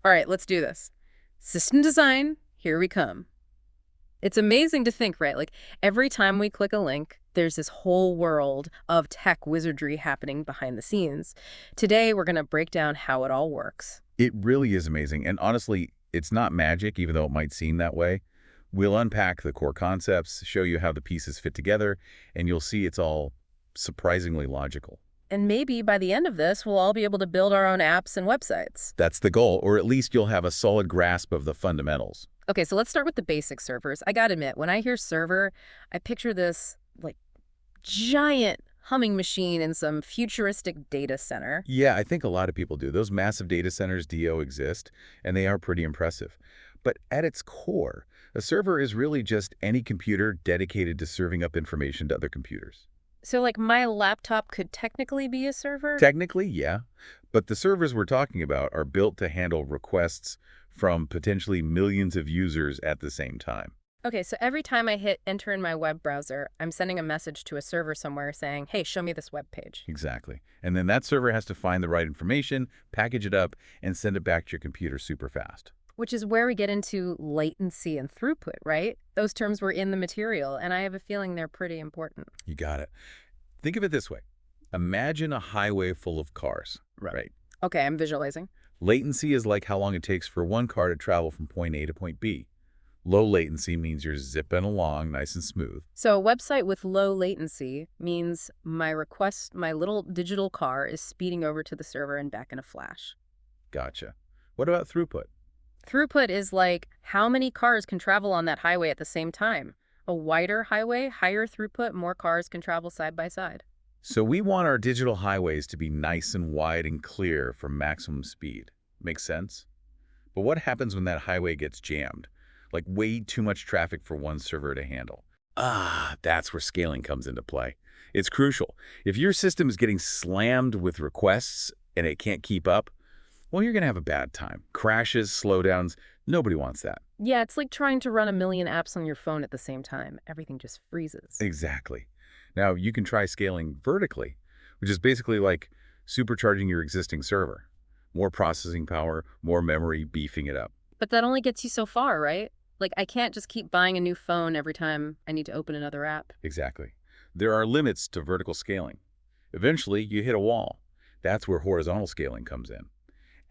All right, let's do this. System design, here we come. It's amazing to think, right? Like every time we click a link, there's this whole world of tech wizardry happening behind the scenes. Today, we're going to break down how it all works. It really is amazing. And honestly, it's not magic, even though it might seem that way. We'll unpack the core concepts, show you how the pieces fit together, and you'll see it's all surprisingly logical. And maybe by the end of this, we'll all be able to build our own apps and websites. That's the goal, or at least you'll have a solid grasp of the fundamentals. Okay, so let's start with the basic servers. I gotta admit, when I hear server, I picture this like giant humming machine in some futuristic data center. Yeah, I think a lot of people do. Those massive data centers, DO, exist, and they are pretty impressive. But at its core, a server is really just any computer dedicated to serving up information to other computers. So like my laptop could technically be a server? Technically, yeah, but the servers we're talking about are built to handle requests from potentially millions of users at the same time. Okay, so every time I hit enter in my web browser, I'm sending a message to a server somewhere saying, hey, show me this web page. Exactly. And then that server has to find the right information, package it up, and send it back to your computer super fast. Which is where we get into latency and throughput, right? Those terms were in the material, and I have a feeling they're pretty important. You got it. Think of it this way. Imagine a highway full of cars, right? Okay, I'm visualizing. Latency is like how long it takes for one car to travel from point A to point B. Low latency means you're zipping along nice and smooth. So a website with low latency means my little digital car is speeding over to the server and back in a flash. Gotcha. What about throughput? Throughput is like how many cars can travel on that highway at the same time. A wider highway, higher throughput, more cars can travel side by side. So we want our digital highways to be nice and wide and clear for maximum speed. Makes sense? But what happens when that highway gets jammed? Like way too much traffic for one server to handle. That's where scaling comes into play. It's crucial. If your system is getting slammed with requests and it can't keep up, well, you're going to have a bad time. Crashes, slowdowns, nobody wants that. Yeah, it's like trying to run a million apps on your phone at the same time. Everything just freezes. Exactly. Now, you can try scaling vertically, which is basically like supercharging your existing server. More processing power, more memory, beefing it up. But that only gets you so far, right? Like, I can't just keep buying a new phone every time I need to open another app. Exactly. There are limits to vertical scaling. Eventually, you hit a wall. That's where horizontal scaling comes in.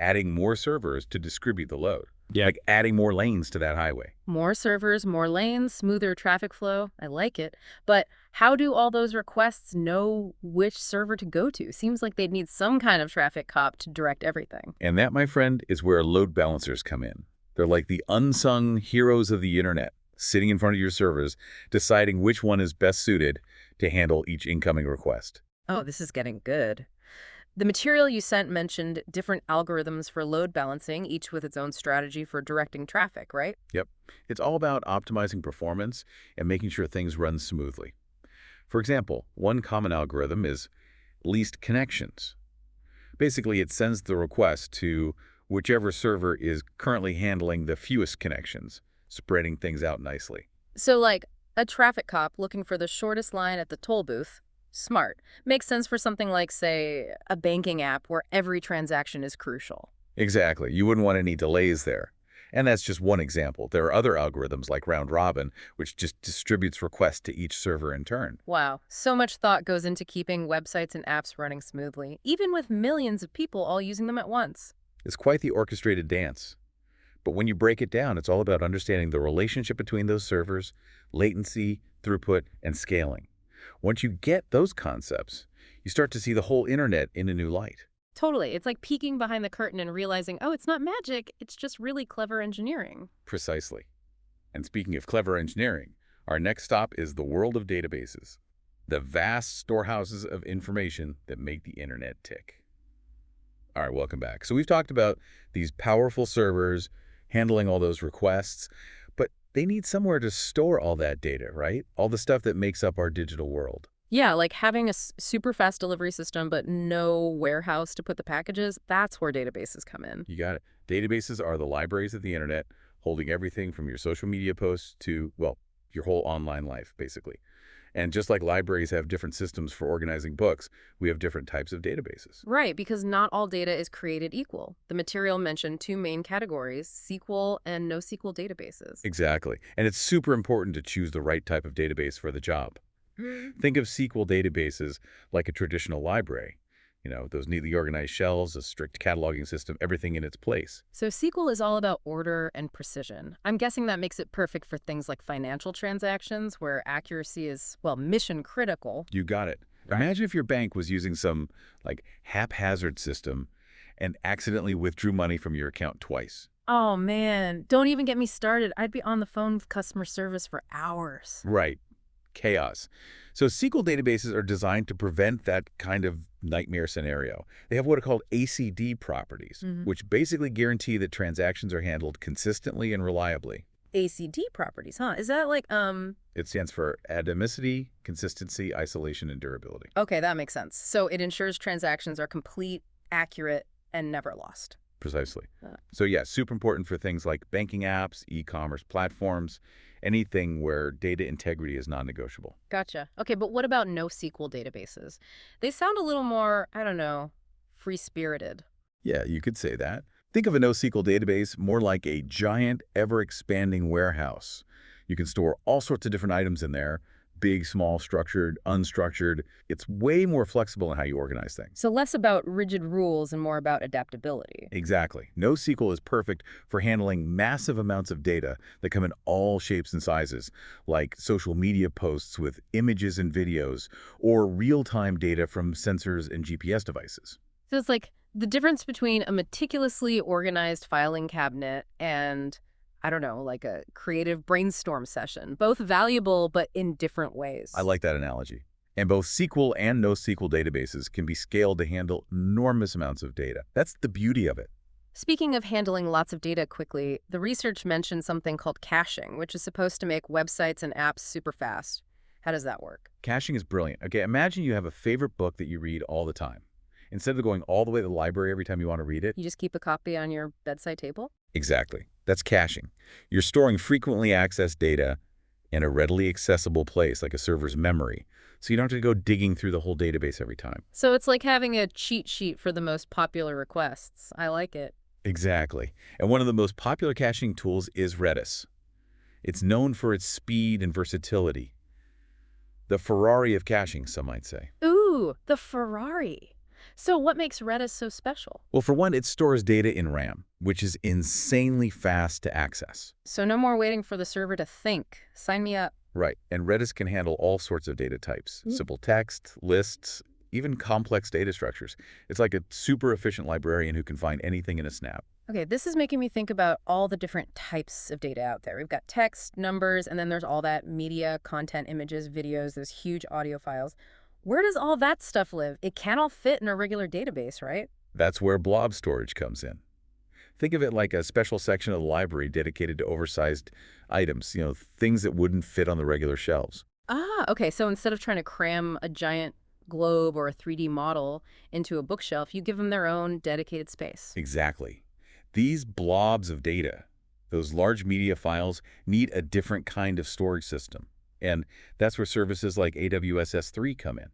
Adding more servers to distribute the load. Yeah. Like adding more lanes to that highway. More servers, more lanes, smoother traffic flow. I like it. But how do all those requests know which server to go to? Seems like they'd need some kind of traffic cop to direct everything. And that, my friend, is where load balancers come in. They're like the unsung heroes of the internet, sitting in front of your servers, deciding which one is best suited to handle each incoming request. Oh, this is getting good. The material you sent mentioned different algorithms for load balancing, each with its own strategy for directing traffic, right? Yep. It's all about optimizing performance and making sure things run smoothly. For example, one common algorithm is least connections. Basically, it sends the request to whichever server is currently handling the fewest connections, spreading things out nicely. So like a traffic cop looking for the shortest line at the toll booth. Smart. Makes sense for something like, say, a banking app where every transaction is crucial. Exactly. You wouldn't want any delays there. And that's just one example. There are other algorithms like round robin, which just distributes requests to each server in turn. Wow, so much thought goes into keeping websites and apps running smoothly, even with millions of people all using them at once. It's quite the orchestrated dance. But when you break it down, it's all about understanding the relationship between those servers, latency, throughput, and scaling. Once you get those concepts, you start to see the whole internet in a new light. Totally. It's like peeking behind the curtain and realizing, oh, it's not magic, it's just really clever engineering. Precisely. And speaking of clever engineering, our next stop is the world of databases, the vast storehouses of information that make the internet tick. All right, welcome back. So we've talked about these powerful servers handling all those requests, but they need somewhere to store all that data, right? All the stuff that makes up our digital world. Yeah, like having a super fast delivery system, but no warehouse to put the packages, that's where databases come in. You got it. Databases are the libraries of the internet, holding everything from your social media posts to, well, your whole online life, basically. And just like libraries have different systems for organizing books, we have different types of databases. Right, because not all data is created equal. The material mentioned two main categories, SQL and NoSQL databases. Exactly. And it's super important to choose the right type of database for the job. Think of SQL databases like a traditional library. Those neatly organized shelves, a strict cataloging system, everything in its place. So SQL is all about order and precision. I'm guessing that makes it perfect for things like financial transactions where accuracy is, well, mission critical. You got it. Right. Imagine if your bank was using some haphazard system and accidentally withdrew money from your account twice. Oh man, don't even get me started. I'd be on the phone with customer service for hours. Right. Chaos. So SQL databases are designed to prevent that kind of nightmare scenario. They have what are called ACD properties, Hmm. which basically guarantee that transactions are handled consistently and reliably. ACD properties, huh? Is that like, It stands for atomicity, consistency, isolation, and durability. okay, that makes sense. So it ensures transactions are complete, accurate, and never lost. Precisely. Uh, So yeah, super important for things like banking apps, e-commerce platforms, anything where data integrity is non-negotiable. Gotcha. Okay, but what about NoSQL databases? They sound a little more, I don't know, free-spirited. Yeah, you could say that. Think of a NoSQL database more like a giant, ever-expanding warehouse. You can store all sorts of different items in there, big, small, structured, unstructured. It's way more flexible in how you organize things. So less about rigid rules and more about adaptability. Exactly. NoSQL is perfect for handling massive amounts of data that come in all shapes and sizes, like social media posts with images and videos, or real-time data from sensors and GPS devices. So it's like the difference between a meticulously organized filing cabinet and, I don't know, like a creative brainstorm session. Both valuable, but in different I ways. like that analogy. And both SQL and NoSQL databases can be scaled to handle enormous amounts of data. That's the beauty of it. Speaking of handling lots of data quickly, the research mentioned something called caching, which is supposed to make websites and apps super fast. How does that work? Caching is brilliant. Okay, imagine you have a favorite book that you read all the time. Instead of going all the way to the library every time you want to read it, You just keep a copy on your bedside table? exactly. That's caching. You're storing frequently accessed data in a readily accessible place like a server's memory, so you don't have to go digging through the whole database every time. So it's like having a cheat sheet for the most popular requests. I like it. Exactly. And one of the most popular caching tools is Redis. It's known for its speed and versatility. The Ferrari of caching, some might say. Ooh, the Ferrari. So what makes Redis so special? Well, for one, it stores data in RAM, which is insanely fast to access. So no more waiting for the server to think. Sign me up. Right, and Redis can handle all sorts of data types, Mm. simple text, lists, even complex data structures. It's like a super efficient librarian who can find anything in a snap. Okay, this is making me think about all the different types of data out there. We've got text, numbers, and then there's all that media, content, images, videos, those huge audio files. Where does all that stuff live? It can't all fit in a regular database, right? That's where blob storage comes in. Think of it like a special section of the library dedicated to oversized items, things that wouldn't fit on the regular shelves. Ah, okay. So instead of trying to cram a giant globe or a 3D model into a bookshelf, you give them their own dedicated space. Exactly. These blobs of data, those large media files, need a different kind of storage system. And that's where services like AWS S3 come in.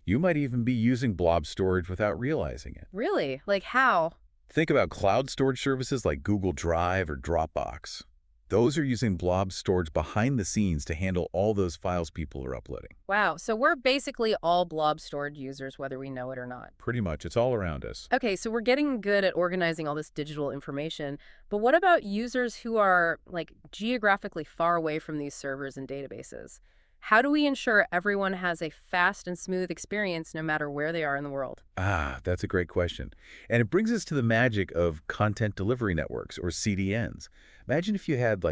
You might even be using blob storage without realizing it. Really? Like how? Think about cloud storage services like Google Drive or Dropbox. Those are using blob storage behind the scenes to handle all those files people are uploading. Wow. So we're basically all blob storage users, whether we know it or not. Pretty much. It's all around us. Okay, so we're getting good at organizing all this digital information, but what about users who are like geographically far away from these servers and databases? How do we ensure everyone has a fast and smooth experience no matter where they are in the world? Ah, that's a great question. And it brings us to the magic of content delivery networks, or CDNs. Imagine if you had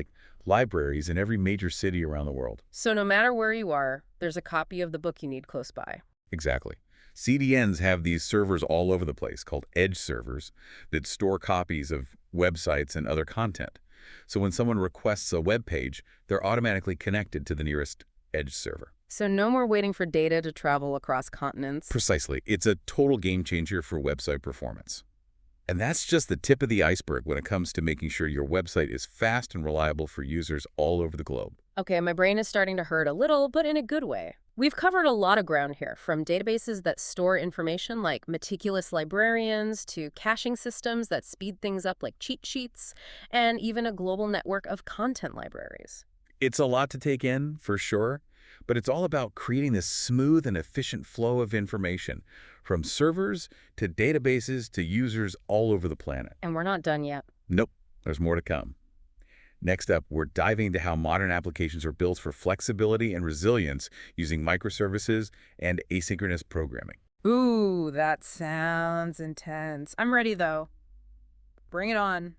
libraries in every major city around the world. So no matter where you are, there's a copy of the book you need close by. Exactly. CDNs have these servers all over the place called edge servers that store copies of websites and other content. So when someone requests a web page, they're automatically connected to the nearest edge server. So no more waiting for data to travel across continents. Precisely. It's a total game changer for website performance. And that's just the tip of the iceberg when it comes to making sure your website is fast and reliable for users all over the globe. Okay, my brain is starting to hurt a little, but in a good way. We've covered a lot of ground here, from databases that store information like meticulous librarians to caching systems that speed things up like cheat sheets, and even a global network of content libraries. It's a lot to take in, for sure, but it's all about creating this smooth and efficient flow of information, from servers to databases to users all over the planet. And we're not done yet. Nope, there's more to come. Next up, we're diving into how modern applications are built for flexibility and resilience using microservices and asynchronous programming. Ooh, that sounds intense. I'm ready, though. Bring it on.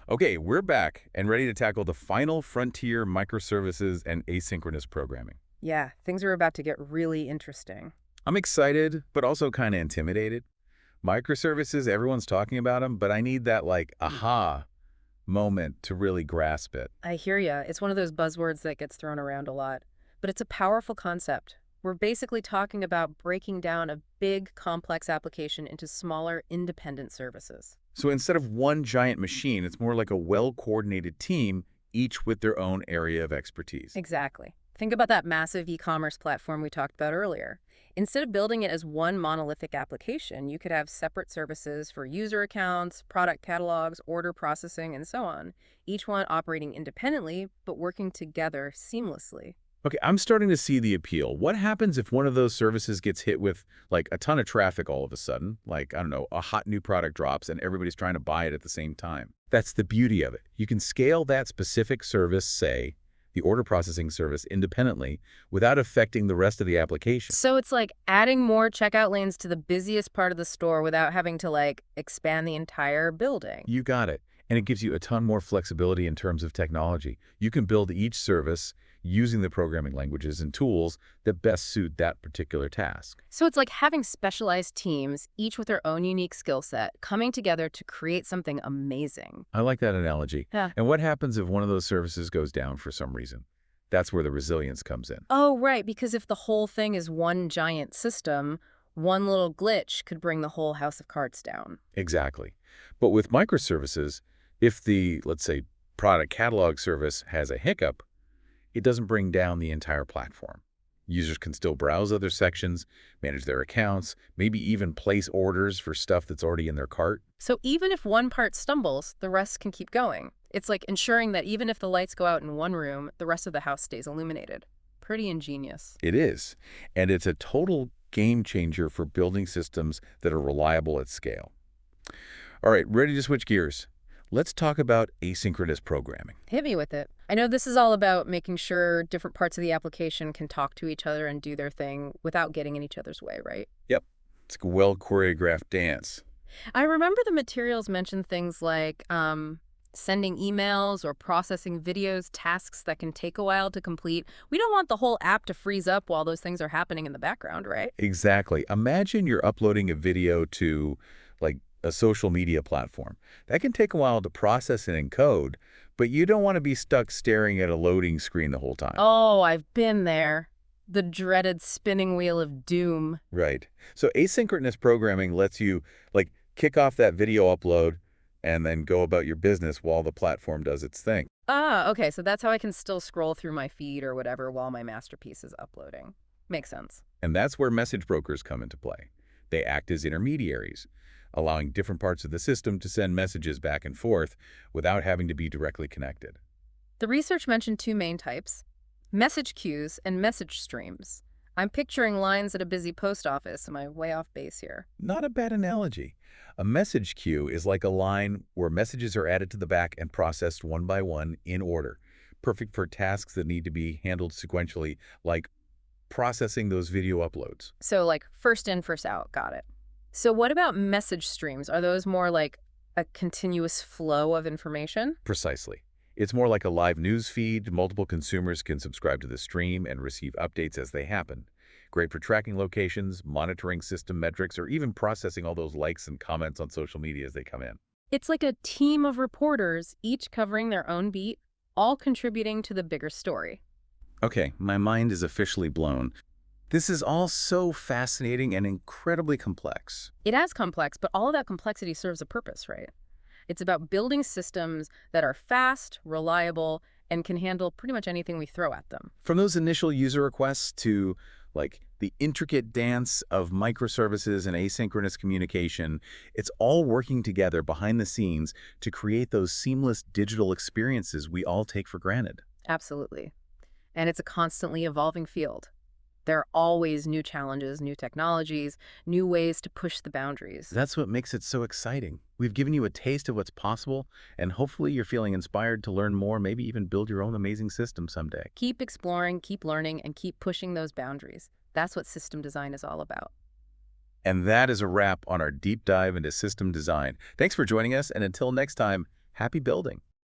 Okay, we're back and ready to tackle the final frontier microservices and asynchronous programming. Yeah, things are about to get really interesting. I'm excited, but also kind of intimidated. Microservices, everyone's talking about them, but I need that aha moment to really grasp it. I hear ya. It's one of those buzzwords that gets thrown around a lot. But it's a powerful concept. We're basically talking about breaking down a big, complex application into smaller, independent services. So instead of one giant machine, it's more like a well-coordinated team, each with their own area of expertise. Exactly. Think about that massive e-commerce platform we talked about earlier. Instead of building it as one monolithic application, you could have separate services for user accounts, product catalogs, order processing, and so on, each one operating independently but working together seamlessly. Okay, I'm starting to see the appeal. What happens if one of those services gets hit with a ton of traffic all of a sudden? Like, I don't know, a hot new product drops and everybody's trying to buy it at the same time. That's the beauty of it. You can scale that specific service, say, the order processing service, independently without affecting the rest of the application. So it's like adding more checkout lanes to the busiest part of the store without having to expand the entire building. You got it. And it gives you a ton more flexibility in terms of technology. You can build each service using the programming languages and tools that best suit that particular task. So it's like having specialized teams, each with their own unique skill set, coming together to create something amazing. I like that analogy. Yeah. And what happens if one of those services goes down for some reason? That's where the resilience comes in. Oh, right, because if the whole thing is one giant system, one little glitch could bring the whole house of cards down. Exactly. But with microservices, if the, let's say, product catalog service has a hiccup, it doesn't bring down the entire platform. Users can still browse other sections, manage their accounts, maybe even place orders for stuff that's already in their cart. So even if one part stumbles, the rest can keep going. It's like ensuring that even if the lights go out in one room, the rest of the house stays illuminated. Pretty ingenious. It is. And it's a total game changer for building systems that are reliable at scale. All right, ready to switch gears? Let's talk about asynchronous programming. Hit me with it. I know this is all about making sure different parts of the application can talk to each other and do their thing without getting in each other's way, right? Yep. It's a well-choreographed dance. I remember the materials mentioned things like sending emails or processing videos, tasks that can take a while to complete. We don't want the whole app to freeze up while those things are happening in the background, right? Exactly. Imagine you're uploading a video to, a social media platform. That can take a while to process and encode, but you don't want to be stuck staring at a loading screen the whole time. Oh, I've been there. The dreaded spinning wheel of doom. Right. So asynchronous programming lets you, kick off that video upload and then go about your business while the platform does its thing. Ah, okay, so that's how I can still scroll through my feed or whatever while my masterpiece is uploading. Makes sense. And that's where message brokers come into play. They act as intermediaries, allowing different parts of the system to send messages back and forth without having to be directly connected. The research mentioned two main types, message queues and message streams. I'm picturing lines at a busy post office. Am I way off base here? Not a bad analogy. A message queue is like a line where messages are added to the back and processed one by one in order, perfect for tasks that need to be handled sequentially, like processing those video uploads. So like first in, first out. Got it. So what about message streams? Are those more like a continuous flow of information? Precisely. It's more like a live news feed. Multiple consumers can subscribe to the stream and receive updates as they happen. Great for tracking locations, monitoring system metrics, or even processing all those likes and comments on social media as they come in. It's like a team of reporters, each covering their own beat, all contributing to the bigger story. Okay, my mind is officially blown. This is all so fascinating and incredibly complex. It is complex, but all of that complexity serves a purpose, right? It's about building systems that are fast, reliable, and can handle pretty much anything we throw at them. From those initial user requests to the intricate dance of microservices and asynchronous communication, it's all working together behind the scenes to create those seamless digital experiences we all take for granted. Absolutely. And it's a constantly evolving field. There are always new challenges, new technologies, new ways to push the boundaries. That's what makes it so exciting. We've given you a taste of what's possible, and hopefully you're feeling inspired to learn more, maybe even build your own amazing system someday. Keep exploring, keep learning, and keep pushing those boundaries. That's what system design is all about. And that is a wrap on our deep dive into system design. Thanks for joining us, and until next time, happy building.